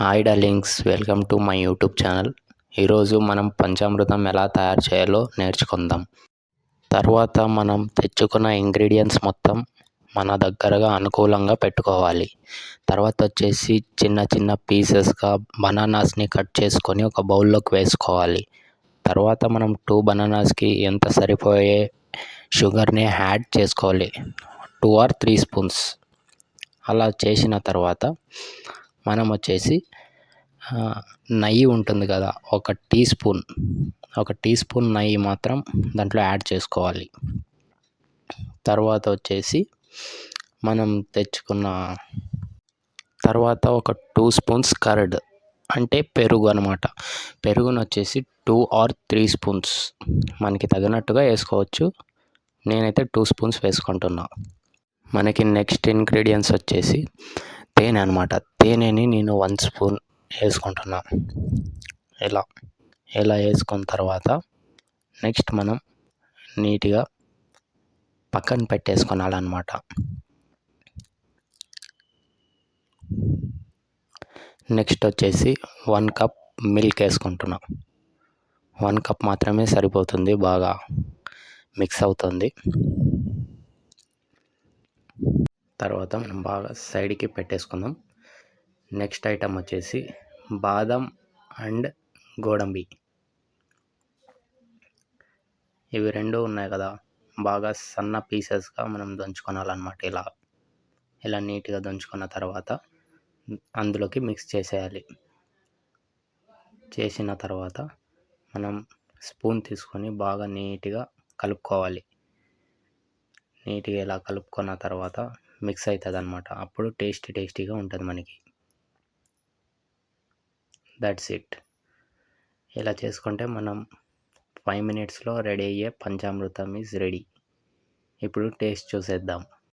Hi darlings, welcome to my YouTube channel. ఈరోజు మనం పంచామృతం ఎలా తయారు చేయాలో నేర్చుకుందాం. తర్వాత మనం తెచ్చుకున్న ఇంగ్రీడియంట్స్ మొత్తం మన దగ్గరగా అనుకూలంగా పెట్టుకోవాలి. తర్వాత వచ్చేసి చిన్న చిన్న పీసెస్గా బనానాస్ని కట్ చేసుకొని ఒక బౌల్లోకి వేసుకోవాలి. తర్వాత మనం 2 బనానాస్కి ఎంత సరిపోయే షుగర్ని యాడ్ చేసుకోవాలి, 2 or 3 స్పూన్స్. అలా చేసిన తర్వాత మనం వచ్చేసి నెయ్యి ఉంటుంది కదా, ఒక టీ స్పూన్ నెయ్యి మాత్రం దాంట్లో యాడ్ చేసుకోవాలి. తర్వాత వచ్చేసి మనం తెచ్చుకున్న తర్వాత ఒక 2 స్పూన్స్ కర్డ్ అంటే పెరుగు అనమాట. పెరుగును వచ్చేసి 2 or 3 స్పూన్స్ మనకి తగినట్టుగా వేసుకోవచ్చు. నేనైతే 2 స్పూన్స్ వేసుకుంటున్నా. మనకి నెక్స్ట్ ఇంగ్రీడియంట్స్ వచ్చేసి తేనె అనమాట. తేనెని నేను 1 స్పూన్ వేసుకుంటున్నా. ఇలా వేసుకున్న తర్వాత నెక్స్ట్ మనం నీట్గా పక్కన పెట్టేసుకోవాలన్నమాట. నెక్స్ట్ వచ్చేసి 1 కప్ మిల్క్ వేసుకుంటున్నా. 1 కప్ మాత్రమే సరిపోతుంది, బాగా మిక్స్ అవుతుంది. తర్వాత మనం బాగా సైడ్కి పెట్టేసుకుందాం. నెక్స్ట్ ఐటమ్ వచ్చేసి బాదం అండ్ గోడంబి. ఇవి రెండు ఉన్నాయి కదా, బాగా సన్న పీసెస్గా మనం దంచుకోవాలన్నమాట. ఇలా నీట్గా దంచుకున్న తర్వాత అందులోకి మిక్స్ చేసేయాలి. చేసిన తర్వాత మనం స్పూన్ తీసుకొని బాగా నీట్గా కలుపుకోవాలి. నీట్గా ఇలా కలుపుకున్న తర్వాత మిక్స్ అవుతుంది అన్నమాట. అప్పుడు టేస్టీగా ఉంటుంది మనకి. That's it. ఇలా చేసుకుంటే మనం 5 minutesలో రెడీ అయ్యే పంచామృతం ఈజ్ రెడీ. ఇప్పుడు టేస్ట్ చూసేద్దాం.